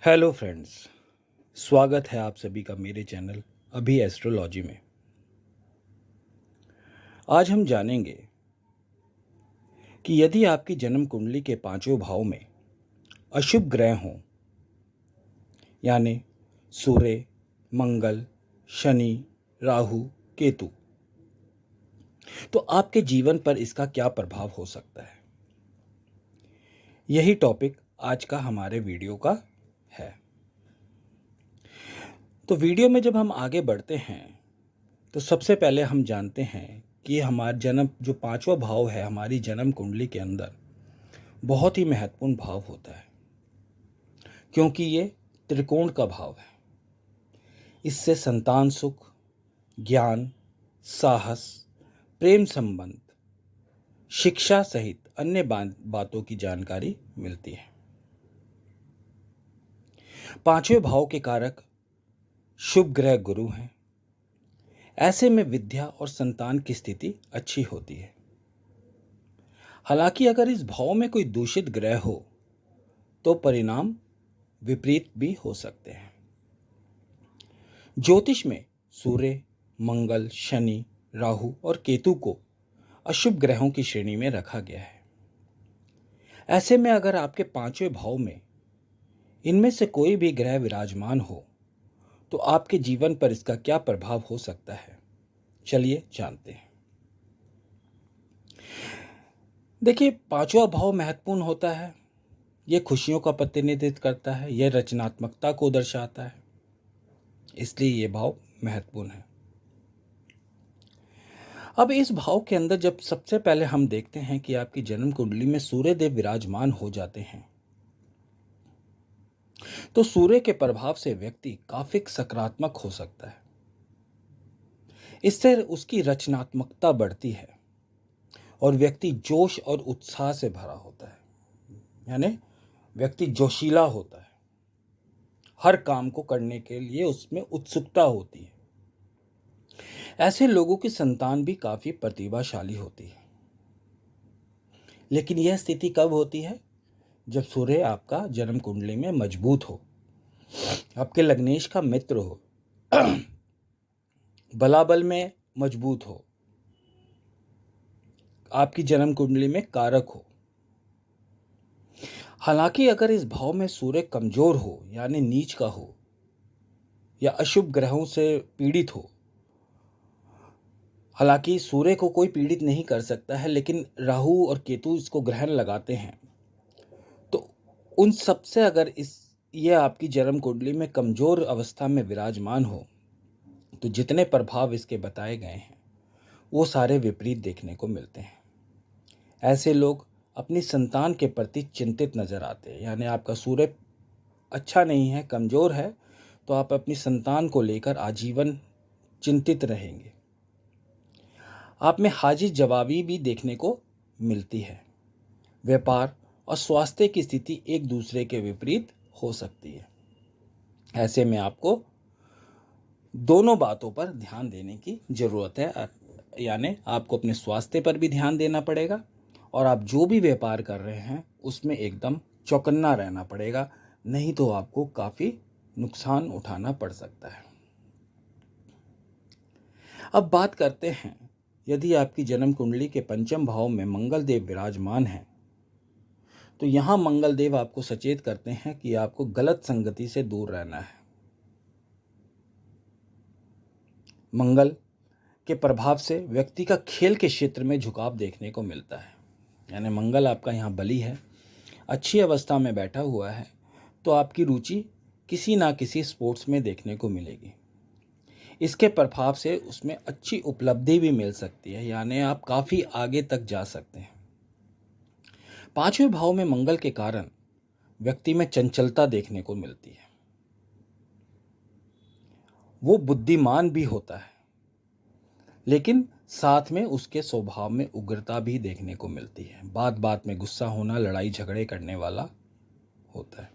Hello friends. स्वागत है आप सभी का मेरे चैनल अभी एस्ट्रोलॉजी में। आज हम जानेंगे कि यदि आपकी जन्म कुंडली के पांचों भाव में अशुभ ग्रह हों, यानी सूर्य, मंगल, शनि, राहु, केतु, तो आपके जीवन पर इसका क्या प्रभाव हो सकता है। यही टॉपिक आज का हमारे वीडियो का है। तो वीडियो में जब हम आगे बढ़ते हैं तो सबसे पहले हम जानते हैं कि हमारा जन्म जो पांचवा भाव है हमारी जन्म कुंडली के अंदर बहुत ही महत्वपूर्ण भाव होता है, क्योंकि ये त्रिकोण का भाव है। इससे संतान सुख, ज्ञान, साहस, प्रेम संबंध, शिक्षा सहित अन्य बातों की जानकारी मिलती है। पांचवें भाव के कारक शुभ ग्रह गुरु हैं। ऐसे में विद्या और संतान की स्थिति अच्छी होती है। हालांकि अगर इस भाव में कोई दूषित ग्रह हो तो परिणाम विपरीत भी हो सकते हैं। ज्योतिष में सूर्य, मंगल, शनि, राहु और केतु को अशुभ ग्रहों की श्रेणी में रखा गया है। ऐसे में अगर आपके पांचवें भाव में इनमें से कोई भी ग्रह विराजमान हो तो आपके जीवन पर इसका क्या प्रभाव हो सकता है, चलिए जानते हैं। देखिए, पांचवा भाव महत्वपूर्ण होता है। यह खुशियों का प्रतिनिधित्व करता है, यह रचनात्मकता को दर्शाता है, इसलिए यह भाव महत्वपूर्ण है। अब इस भाव के अंदर जब सबसे पहले हम देखते हैं कि आपकी जन्म कुंडली में सूर्य देव विराजमान हो जाते हैं तो सूर्य के प्रभाव से व्यक्ति काफी सकारात्मक हो सकता है। इससे उसकी रचनात्मकता बढ़ती है और व्यक्ति जोश और उत्साह से भरा होता है, यानी व्यक्ति जोशीला होता है। हर काम को करने के लिए उसमें उत्सुकता होती है। ऐसे लोगों की संतान भी काफी प्रतिभाशाली होती है। लेकिन यह स्थिति कब होती है? जब सूर्य आपका जन्म कुंडली में मजबूत हो, आपके लग्नेश का मित्र हो, बलाबल में मजबूत हो, आपकी जन्म कुंडली में कारक हो। हालांकि अगर इस भाव में सूर्य कमजोर हो, यानी नीच का हो या अशुभ ग्रहों से पीड़ित हो, हालांकि सूर्य को कोई पीड़ित नहीं कर सकता है, लेकिन राहु और केतु इसको ग्रहण लगाते हैं, तो उन सब से अगर यह आपकी जन्म कुंडली में कमजोर अवस्था में विराजमान हो तो जितने प्रभाव इसके बताए गए हैं वो सारे विपरीत देखने को मिलते हैं। ऐसे लोग अपनी संतान के प्रति चिंतित नजर आते हैं, यानी आपका सूर्य अच्छा नहीं है, कमजोर है, तो आप अपनी संतान को लेकर आजीवन चिंतित रहेंगे। आप में हाजिर जवाबी भी देखने को मिलती है। व्यापार और स्वास्थ्य की स्थिति एक दूसरे के विपरीत हो सकती है। ऐसे में आपको दोनों बातों पर ध्यान देने की जरूरत है, यानी आपको अपने स्वास्थ्य पर भी ध्यान देना पड़ेगा और आप जो भी व्यापार कर रहे हैं उसमें एकदम चौकन्ना रहना पड़ेगा, नहीं तो आपको काफी नुकसान उठाना पड़ सकता है। अब बात करते हैं, यदि आपकी जन्म कुंडली के पंचम भाव में मंगल देव विराजमान हैं तो यहां मंगल देव आपको सचेत करते हैं कि आपको गलत संगति से दूर रहना है। मंगल के प्रभाव से व्यक्ति का खेल के क्षेत्र में झुकाव देखने को मिलता है, यानी मंगल आपका यहाँ बली है, अच्छी अवस्था में बैठा हुआ है, तो आपकी रुचि किसी ना किसी स्पोर्ट्स में देखने को मिलेगी। इसके प्रभाव से उसमें अच्छी उपलब्धि भी मिल सकती है, यानी आप काफ़ी आगे तक जा सकते हैं। पांचवें भाव में मंगल के कारण व्यक्ति में चंचलता देखने को मिलती है। वो बुद्धिमान भी होता है, लेकिन साथ में उसके स्वभाव में उग्रता भी देखने को मिलती है। बात बात में गुस्सा होना, लड़ाई झगड़े करने वाला होता है।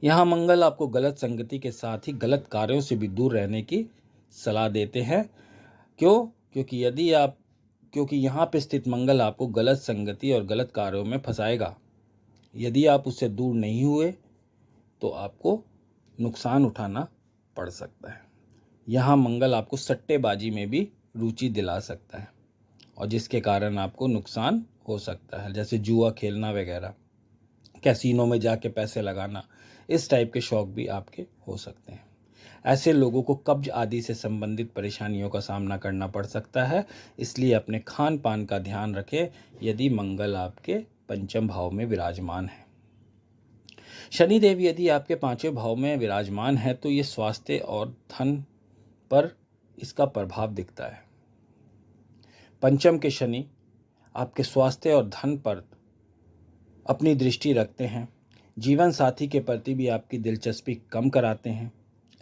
यहाँ मंगल आपको गलत संगति के साथ ही गलत कार्यों से भी दूर रहने की सलाह देते हैं। क्यों? क्योंकि यहाँ पे स्थित मंगल आपको गलत संगति और गलत कार्यों में फंसाएगा। यदि आप उससे दूर नहीं हुए तो आपको नुकसान उठाना पड़ सकता है। यहाँ मंगल आपको सट्टेबाजी में भी रुचि दिला सकता है और जिसके कारण आपको नुकसान हो सकता है, जैसे जुआ खेलना वगैरह, कैसीनो में जाके पैसे लगाना, इस टाइप के शौक भी आपके हो सकते हैं। ऐसे लोगों को कब्ज आदि से संबंधित परेशानियों का सामना करना पड़ सकता है, इसलिए अपने खान पान का ध्यान रखें यदि मंगल आपके पंचम भाव में विराजमान है। शनिदेव यदि आपके पांचवें भाव में विराजमान है तो ये स्वास्थ्य और धन पर इसका प्रभाव दिखता है। पंचम के शनि आपके स्वास्थ्य और धन पर अपनी दृष्टि रखते हैं। जीवन साथी के प्रति भी आपकी दिलचस्पी कम कराते हैं।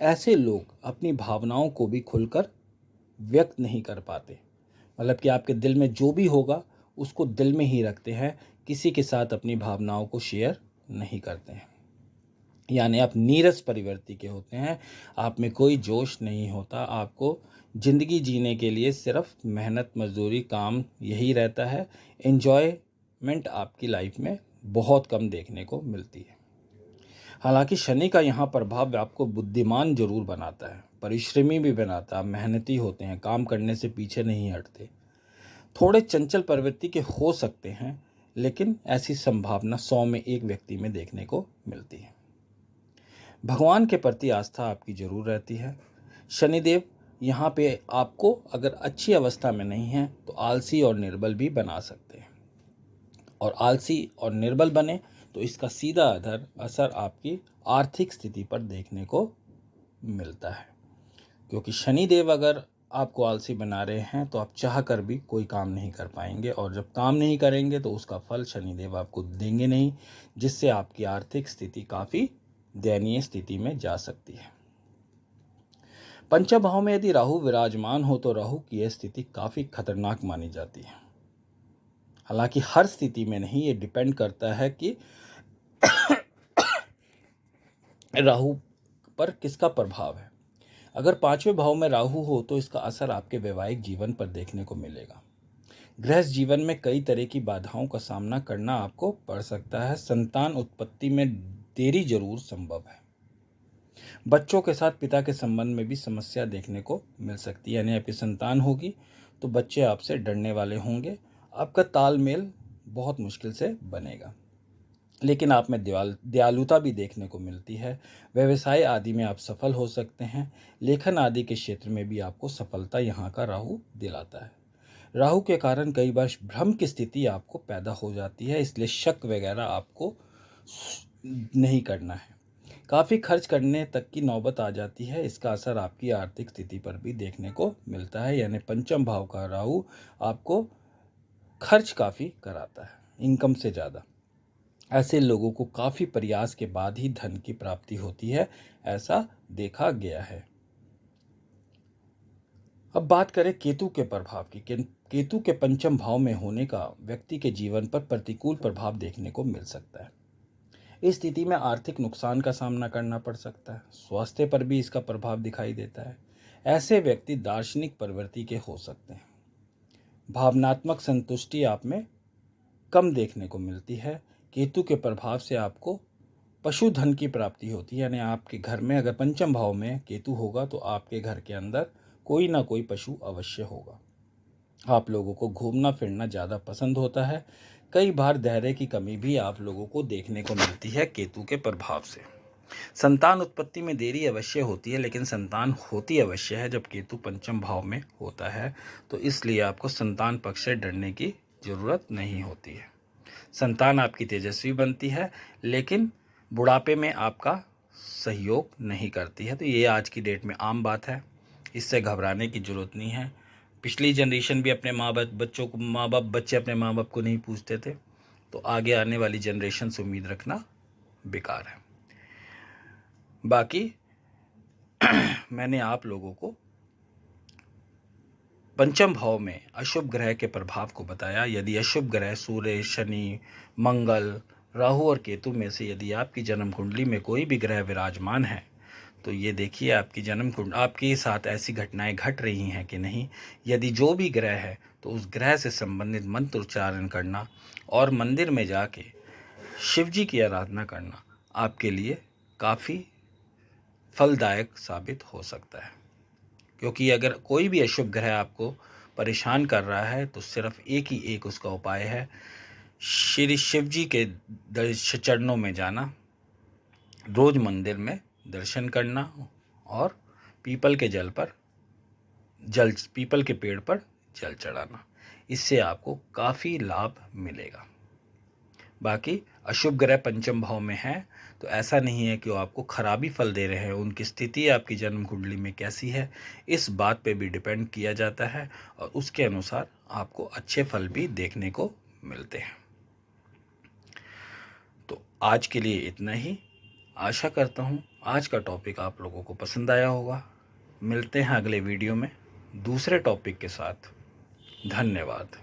ऐसे लोग अपनी भावनाओं को भी खुलकर व्यक्त नहीं कर पाते, मतलब कि आपके दिल में जो भी होगा उसको दिल में ही रखते हैं, किसी के साथ अपनी भावनाओं को शेयर नहीं करते हैं। यानी आप नीरस प्रवृत्ति के होते हैं, आप में कोई जोश नहीं होता, आपको ज़िंदगी जीने के लिए सिर्फ मेहनत मजदूरी काम यही रहता है। एन्जॉयमेंट आपकी लाइफ में बहुत कम देखने को मिलती है। हालांकि शनि का यहाँ प्रभाव आपको बुद्धिमान जरूर बनाता है, परिश्रमी भी बनाता है, मेहनती होते हैं, काम करने से पीछे नहीं हटते। थोड़े चंचल प्रवृत्ति के हो सकते हैं, लेकिन ऐसी संभावना 100 में एक व्यक्ति में देखने को मिलती है। भगवान के प्रति आस्था आपकी जरूर रहती है। शनिदेव यहाँ पे आपको अगर अच्छी अवस्था में नहीं है तो आलसी और निर्बल भी बना सकते हैं, और आलसी और निर्बल बने तो इसका सीधा असर आपकी आर्थिक स्थिति पर देखने को मिलता है, क्योंकि शनिदेव अगर आपको आलसी बना रहे हैं तो आप चाह कर भी कोई काम नहीं कर पाएंगे, और जब काम नहीं करेंगे तो उसका फल शनिदेव आपको देंगे नहीं, जिससे आपकी आर्थिक स्थिति काफ़ी दयनीय स्थिति में जा सकती है। पंचम भाव में यदि राहु विराजमान हो तो राहु की यह स्थिति काफ़ी खतरनाक मानी जाती है। हालांकि हर स्थिति में नहीं, ये डिपेंड करता है कि राहु पर किसका प्रभाव है। अगर पांचवें भाव में राहु हो तो इसका असर आपके वैवाहिक जीवन पर देखने को मिलेगा। गृहस्थ जीवन में कई तरह की बाधाओं का सामना करना आपको पड़ सकता है। संतान उत्पत्ति में देरी जरूर संभव है। बच्चों के साथ पिता के संबंध में भी समस्या देखने को मिल सकती है, यानी आपकी संतान होगी तो बच्चे आपसे डरने वाले होंगे, आपका तालमेल बहुत मुश्किल से बनेगा। लेकिन आप में दयालुता भी देखने को मिलती है। व्यवसाय आदि में आप सफल हो सकते हैं। लेखन आदि के क्षेत्र में भी आपको सफलता यहाँ का राहु दिलाता है। राहु के कारण कई बार भ्रम की स्थिति आपको पैदा हो जाती है, इसलिए शक वगैरह आपको नहीं करना है। काफ़ी खर्च करने तक की नौबत आ जाती है, इसका असर आपकी आर्थिक स्थिति पर भी देखने को मिलता है। यानी पंचम भाव का राहु आपको खर्च काफ़ी कराता है, इनकम से ज़्यादा। ऐसे लोगों को काफ़ी प्रयास के बाद ही धन की प्राप्ति होती है, ऐसा देखा गया है। अब बात करें केतु के प्रभाव की। केतु के पंचम भाव में होने का व्यक्ति के जीवन पर प्रतिकूल प्रभाव देखने को मिल सकता है। इस स्थिति में आर्थिक नुकसान का सामना करना पड़ सकता है, स्वास्थ्य पर भी इसका प्रभाव दिखाई देता है। ऐसे व्यक्ति दार्शनिक प्रवृत्ति के हो सकते हैं। भावनात्मक संतुष्टि आप में कम देखने को मिलती है। केतु के प्रभाव से आपको पशुधन की प्राप्ति होती है, यानी आपके घर में अगर पंचम भाव में केतु होगा तो आपके घर के अंदर कोई ना कोई पशु अवश्य होगा। आप लोगों को घूमना फिरना ज़्यादा पसंद होता है। कई बार धैर्य की कमी भी आप लोगों को देखने को मिलती है केतु के प्रभाव से। संतान उत्पत्ति में देरी अवश्य होती है, लेकिन संतान होती अवश्य है जब केतु पंचम भाव में होता है, तो इसलिए आपको संतान पक्ष से डरने की जरूरत नहीं होती है। संतान आपकी तेजस्वी बनती है, लेकिन बुढ़ापे में आपका सहयोग नहीं करती है, तो ये आज की डेट में आम बात है, इससे घबराने की जरूरत नहीं है। पिछली जनरेशन भी अपने बच्चे अपने माँ बाप को नहीं पूछते थे, तो आगे आने वाली जनरेशन से उम्मीद रखना बेकार है। बाकी मैंने आप लोगों को पंचम भाव में अशुभ ग्रह के प्रभाव को बताया। यदि अशुभ ग्रह सूर्य, शनि, मंगल, राहु और केतु में से यदि आपकी जन्म कुंडली में कोई भी ग्रह विराजमान है तो ये देखिए आपकी आपके साथ ऐसी घटनाएं घट रही हैं कि नहीं। यदि जो भी ग्रह है तो उस ग्रह से संबंधित मंत्र उच्चारण करना और मंदिर में जाके शिव जी की आराधना करना आपके लिए काफ़ी फलदायक साबित हो सकता है। क्योंकि अगर कोई भी अशुभ ग्रह आपको परेशान कर रहा है तो सिर्फ एक ही एक उसका उपाय है, श्री शिव जी के चरणों में जाना, रोज मंदिर में दर्शन करना और पीपल के पेड़ पर जल चढ़ाना। इससे आपको काफ़ी लाभ मिलेगा। बाकी अशुभ ग्रह पंचम भाव में है तो ऐसा नहीं है कि वो आपको खराबी फल दे रहे हैं। उनकी स्थिति आपकी जन्म कुंडली में कैसी है इस बात पे भी डिपेंड किया जाता है और उसके अनुसार आपको अच्छे फल भी देखने को मिलते हैं। तो आज के लिए इतना ही। आशा करता हूँ आज का टॉपिक आप लोगों को पसंद आया होगा। मिलते हैं अगले वीडियो में दूसरे टॉपिक के साथ। धन्यवाद।